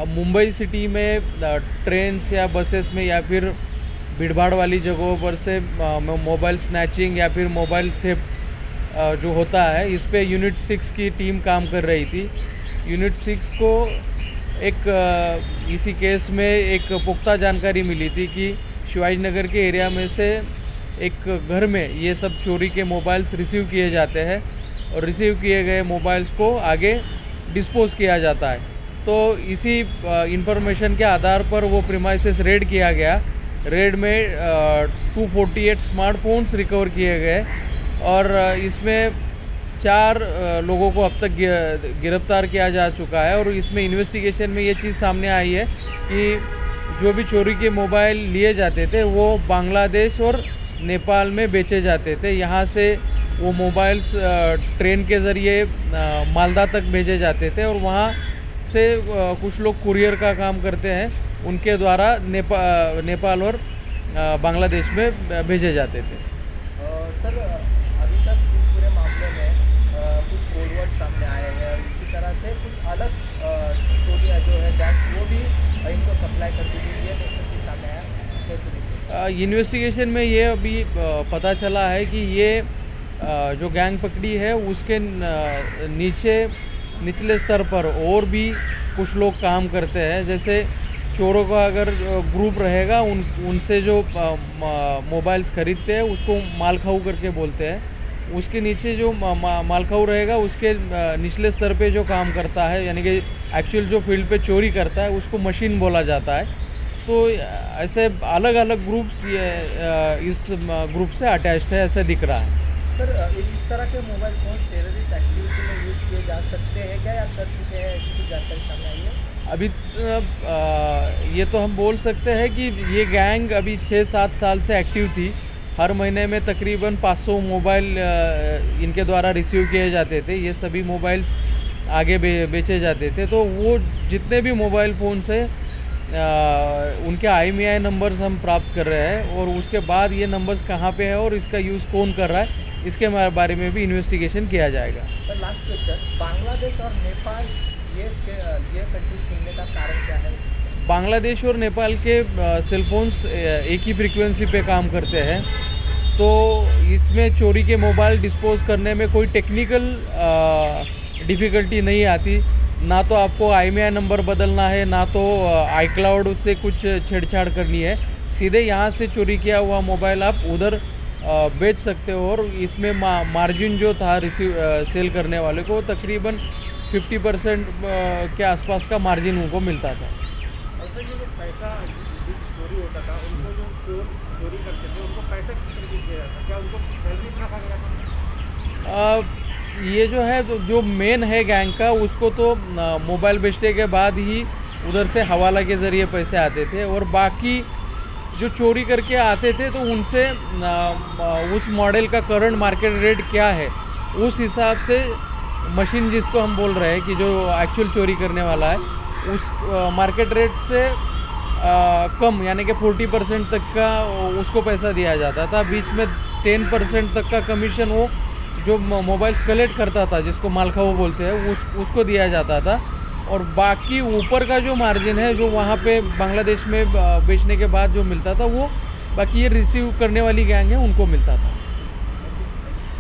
Mumbai city में trains या buses में या फिर भीड़भाड़ वाली जगहों पर से मोबाइल स्नैचिंग या फिर मोबाइल थेफ्ट जो होता है, इस पे यूनिट 6 की टीम काम कर रही थी। यूनिट 6 को एक इसी केस में एक पुख्ता जानकारी मिली थी कि शिवाजी नगर के एरिया में से एक घर में ये सब चोरी के मोबाइल्स रिसीव किए जाते हैं और रिसीव किए गए मोबाइल्स को आगे डिस्पोज़ किया जाता है। तो इसी इंफॉर्मेशन के आधार पर वो प्रीमाइसेस रेड किया गया। रेड में 248 स्मार्टफोन्स रिकवर किए गए और इसमें 4 लोगों को अब तक गिरफ्तार किया जा चुका है। और इसमें इन्वेस्टिगेशन में ये चीज़ सामने आई है कि जो भी चोरी के मोबाइल लिए जाते थे वो बांग्लादेश और नेपाल में बेचे जाते थे। यहाँ से वो मोबाइल्स ट्रेन के ज़रिए मालदा तक भेजे जाते थे और वहाँ से कुछ लोग कुरियर का काम करते हैं, उनके द्वारा नेपाल और बांग्लादेश में भेजे जाते थे। सर, अभी तक इस पूरे मामले में कुछ कोडवर्ड सामने आए हैं और इसी तरह से कुछ अलग स्टोरियाँ जो है गैंग वो भी इनको सप्लाई करती थी, ये देखने के सामने आया। कैसे देखिए? इन्वेस्टिगेशन में ये अभी पता चला है कि ये जो गैंग पकड़ी है उसके निचले स्तर पर और भी कुछ लोग काम करते हैं। जैसे चोरों का अगर ग्रुप रहेगा उनसे जो मोबाइल्स खरीदते हैं उसको मालखाऊ करके बोलते हैं। उसके नीचे जो मालखाऊ रहेगा उसके निचले स्तर पे जो काम करता है, यानी कि एक्चुअल जो फील्ड पे चोरी करता है, उसको मशीन बोला जाता है। तो ऐसे अलग अलग ग्रुप्स इस ग्रुप से अटैच्ड है, ऐसा दिख रहा है। सर, इस तरह के मोबाइल फ़ोन टेररिस्ट एक्टिविटी में यूज़ किए जा सकते हैं क्या, या कर चुके हैं, ऐसी कुछ जानकारी सामने आई है? अभी ये तो हम बोल सकते हैं कि ये गैंग अभी 6-7 साल से एक्टिव थी। हर महीने में तकरीबन 500 मोबाइल इनके द्वारा रिसीव किए जाते थे। ये सभी मोबाइल्स आगे बेचे जाते थे। तो वो जितने भी मोबाइल फ़ोन्स हैं उनके IMEI नंबर्स हम प्राप्त कर रहे हैं और उसके बाद ये नंबर्स कहाँ पे है और इसका यूज़ कौन कर रहा है, इसके बारे में भी इन्वेस्टिगेशन किया जाएगा। सर, लास्ट क्वेश्चन, बांग्लादेश और नेपाल ये कंट्री चुनने का कारण क्या है? बांग्लादेश और नेपाल के सेलफोन्स एक ही फ्रीक्वेंसी पे काम करते हैं, तो इसमें चोरी के मोबाइल डिस्पोज़ करने में कोई टेक्निकल डिफ़िकल्टी नहीं आती। ना तो आपको IMEI नंबर बदलना है, ना तो iCloud से कुछ छेड़छाड़ करनी है। सीधे यहाँ से चोरी किया हुआ मोबाइल आप उधर बेच सकते हो और इसमें मार्जिन जो था सेल करने वाले को तकरीबन 50% के आसपास का मार्जिन उनको मिलता था। और सर, ये जो पैसा चोरी होता था, उनको जो चोर चोरी करते थे उनको पैसा किस तरीके दिया जाता, क्या उनको सैलरी रखा गया था? ये जो है जो मेन है गैंग का, उसको तो मोबाइल बेचने के बाद ही उधर से हवाला के ज़रिए पैसे आते थे और बाकी जो चोरी करके आते थे तो उनसे उस मॉडल का करंट मार्केट रेट क्या है उस हिसाब से मशीन जिसको हम बोल रहे हैं कि जो एक्चुअल चोरी करने वाला है उस मार्केट रेट से कम, यानी कि 40% तक का उसको पैसा दिया जाता था। बीच में 10% तक का कमीशन वो जो मोबाइल्स कलेक्ट करता था, जिसको मालखाऊ बोलते हैं, उसको दिया जाता था। और बाकी ऊपर का जो मार्जिन है जो वहाँ पे बांग्लादेश में बेचने के बाद जो मिलता था, वो बाकी ये रिसीव करने वाली गैंग है उनको मिलता था।